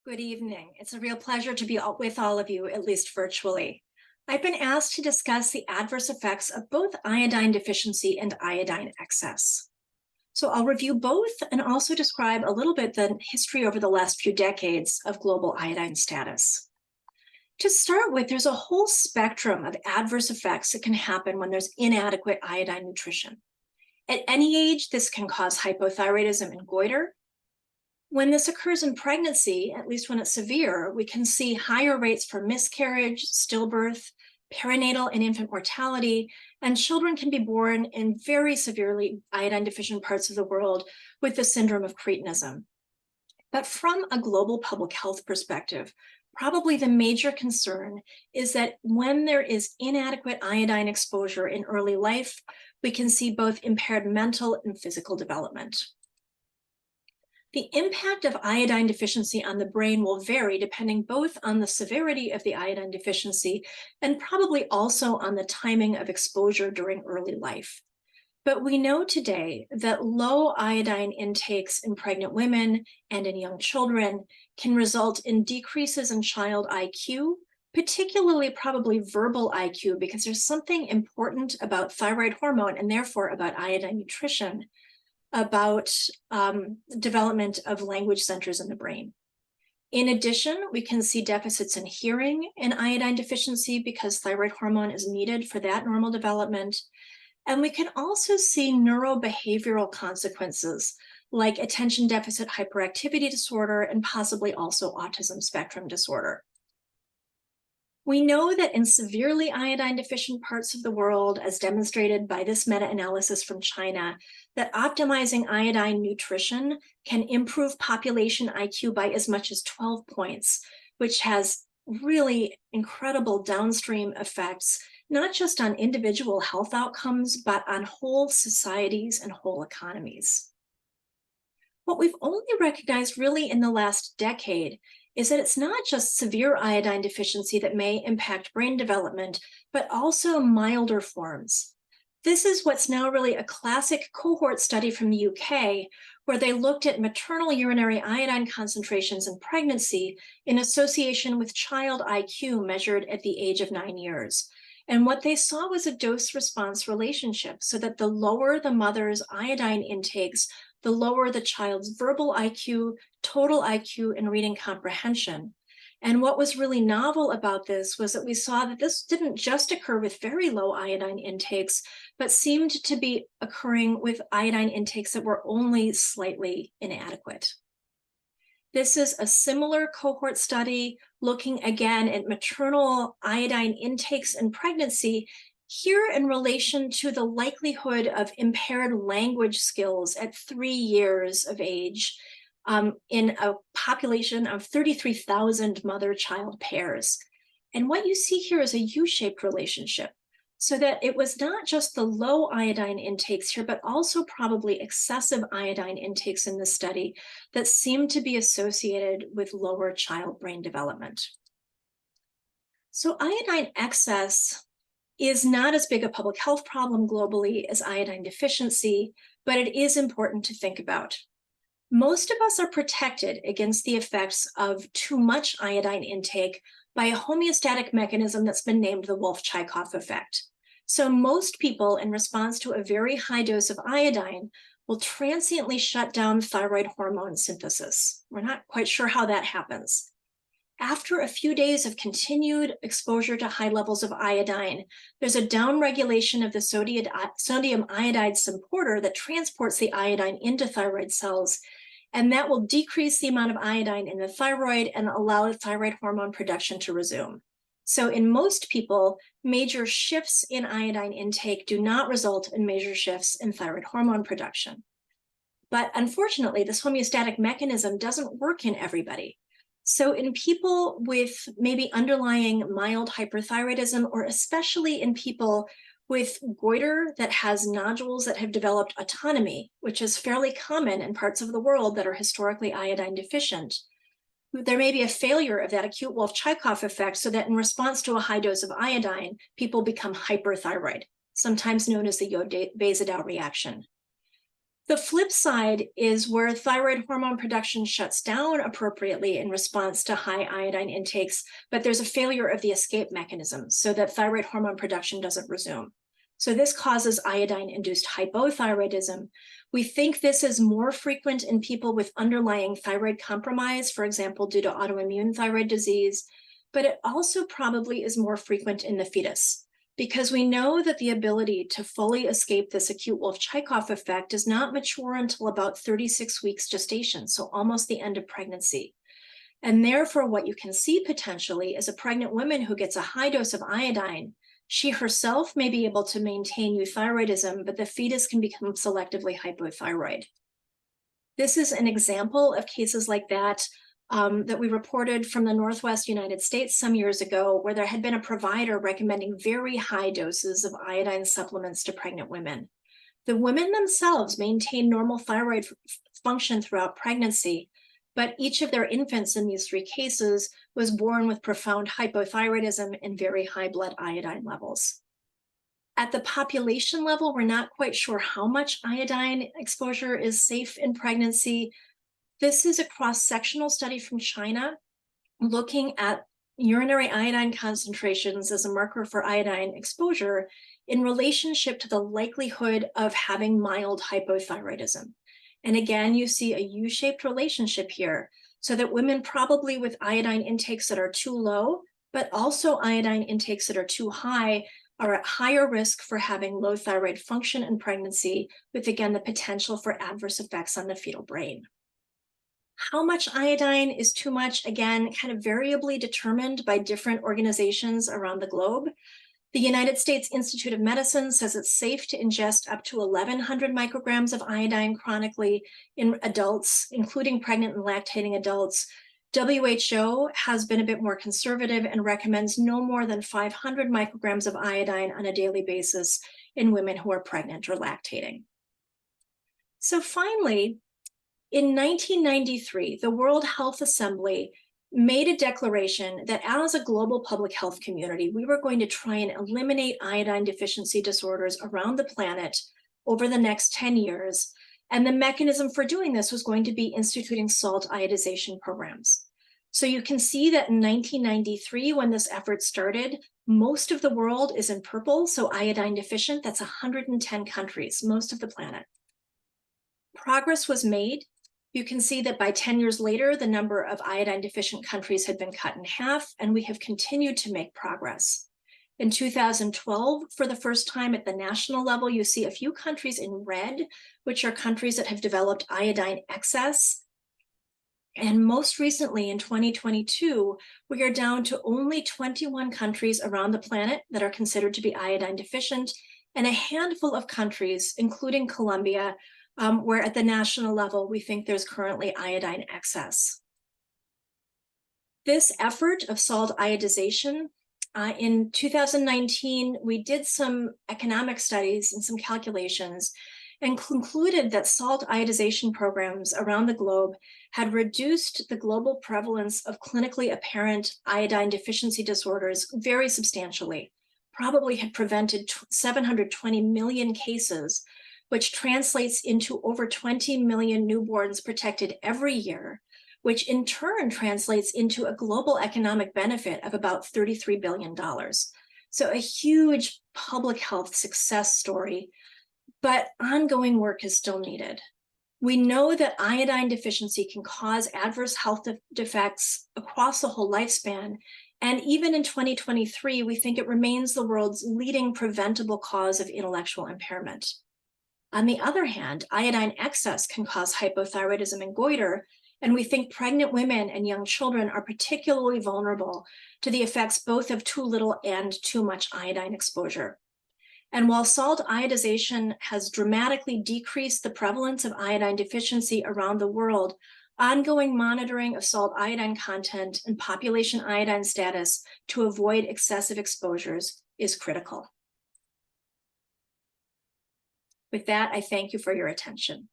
Good evening. It's a real pleasure to be with all of you, at least virtually. I've been asked to discuss the adverse effects of both iodine deficiency and iodine excess. So I'll review both and also describe a little bit the history over the last few decades of global iodine status. To start with, there's a whole spectrum of adverse effects that can happen when there's inadequate iodine nutrition. At any age, this can cause hypothyroidism and goiter. When this occurs in pregnancy, at least when it's severe, we can see higher rates for miscarriage, stillbirth, perinatal and infant mortality, and children can be born in very severely iodine deficient parts of the world with the syndrome of cretinism. But from a global public health perspective, probably the major concern is that when there is inadequate iodine exposure in early life, we can see both impaired mental and physical development. The impact of iodine deficiency on the brain will vary depending both on the severity of the iodine deficiency and probably also on the timing of exposure during early life. But we know today that low iodine intakes in pregnant women and in young children can result in decreases in child IQ, particularly probably verbal IQ, because there's something important about thyroid hormone and therefore about iodine nutrition about development of language centers in the brain. In addition, we can see deficits in hearing in iodine deficiency because thyroid hormone is needed for that normal development. And we can also see neurobehavioral consequences like attention deficit hyperactivity disorder and possibly also autism spectrum disorder. We know that in severely iodine deficient parts of the world, as demonstrated by this meta-analysis from China, that optimizing iodine nutrition can improve population IQ by as much as 12 points, which has really incredible downstream effects, not just on individual health outcomes, but on whole societies and whole economies. What we've only recognized really in the last decade is that it's not just severe iodine deficiency that may impact brain development, but also milder forms. This is what's now really a classic cohort study from the UK, where they looked at maternal urinary iodine concentrations in pregnancy in association with child IQ measured at the age of 9 years. And what they saw was a dose-response relationship, so that the lower the mother's iodine intakes, the lower the child's verbal IQ, total IQ, and reading comprehension. And what was really novel about this was that we saw that this didn't just occur with very low iodine intakes, but seemed to be occurring with iodine intakes that were only slightly inadequate. This is a similar cohort study looking again at maternal iodine intakes in pregnancy, here in relation to the likelihood of impaired language skills at 3 years of age in a population of 33,000 mother-child pairs. And what you see here is a U-shaped relationship, so that it was not just the low iodine intakes here, but also probably excessive iodine intakes in this study that seemed to be associated with lower child brain development. So iodine excess is not as big a public health problem globally as iodine deficiency, but it is important to think about. Most of us are protected against the effects of too much iodine intake by a homeostatic mechanism that's been named the Wolff-Chaikoff effect. So most people, in response to a very high dose of iodine, will transiently shut down thyroid hormone synthesis. We're not quite sure how that happens. After a few days of continued exposure to high levels of iodine, there's a downregulation of the sodium iodide symporter that transports the iodine into thyroid cells, and that will decrease the amount of iodine in the thyroid and allow thyroid hormone production to resume. So in most people, major shifts in iodine intake do not result in major shifts in thyroid hormone production. But unfortunately, this homeostatic mechanism doesn't work in everybody. So in people with maybe underlying mild hyperthyroidism, or especially in people with goiter that has nodules that have developed autonomy, which is fairly common in parts of the world that are historically iodine deficient, there may be a failure of that acute Wolff-Chaikoff effect, so that in response to a high dose of iodine, people become hyperthyroid, sometimes known as the Yod-Beizadow reaction. The flip side is where thyroid hormone production shuts down appropriately in response to high iodine intakes, but there's a failure of the escape mechanism so that thyroid hormone production doesn't resume. So this causes iodine-induced hypothyroidism. We think this is more frequent in people with underlying thyroid compromise, for example, due to autoimmune thyroid disease, but it also probably is more frequent in the fetus, because we know that the ability to fully escape this acute Wolff-Chaikoff effect does not mature until about 36 weeks gestation, so almost the end of pregnancy. And therefore, what you can see potentially is a pregnant woman who gets a high dose of iodine. She herself may be able to maintain euthyroidism, but the fetus can become selectively hypothyroid. This is an example of cases like that that we reported from the Northwest United States some years ago, where there had been a provider recommending very high doses of iodine supplements to pregnant women. The women themselves maintained normal thyroid function throughout pregnancy, but each of their infants in these three cases was born with profound hypothyroidism and very high blood iodine levels. At the population level, we're not quite sure how much iodine exposure is safe in pregnancy. This is a cross-sectional study from China looking at urinary iodine concentrations as a marker for iodine exposure in relationship to the likelihood of having mild hypothyroidism. And again, you see a U-shaped relationship here, so that women probably with iodine intakes that are too low, but also iodine intakes that are too high, are at higher risk for having low thyroid function in pregnancy, with again the potential for adverse effects on the fetal brain. How much iodine is too much? Again, kind of variably determined by different organizations around the globe. The United States Institute of Medicine says it's safe to ingest up to 1,100 micrograms of iodine chronically in adults, including pregnant and lactating adults. WHO has been a bit more conservative and recommends no more than 500 micrograms of iodine on a daily basis in women who are pregnant or lactating. So finally, in 1993, the World Health Assembly made a declaration that as a global public health community, we were going to try and eliminate iodine deficiency disorders around the planet over the next 10 years. And the mechanism for doing this was going to be instituting salt iodization programs. So you can see that in 1993, when this effort started, most of the world is in purple, so iodine deficient. That's 110 countries, most of the planet. Progress was made. You can see that by 10 years later, the number of iodine deficient countries had been cut in half, and we have continued to make progress. In 2012, for the first time at the national level, you see a few countries in red, which are countries that have developed iodine excess. And most recently in 2022, we are down to only 21 countries around the planet that are considered to be iodine deficient, and a handful of countries, including Colombia, where at the national level, we think there's currently iodine excess. This effort of salt iodization, in 2019, we did some economic studies and some calculations and concluded that salt iodization programs around the globe had reduced the global prevalence of clinically apparent iodine deficiency disorders very substantially, probably had prevented 720 million cases, which translates into over 20 million newborns protected every year, which in turn translates into a global economic benefit of about $33 billion. So a huge public health success story, but ongoing work is still needed. We know that iodine deficiency can cause adverse health defects across the whole lifespan. And even in 2023, we think it remains the world's leading preventable cause of intellectual impairment. On the other hand, iodine excess can cause hypothyroidism and goiter, and we think pregnant women and young children are particularly vulnerable to the effects both of too little and too much iodine exposure. And while salt iodization has dramatically decreased the prevalence of iodine deficiency around the world, ongoing monitoring of salt iodine content and population iodine status to avoid excessive exposures is critical. With that, I thank you for your attention.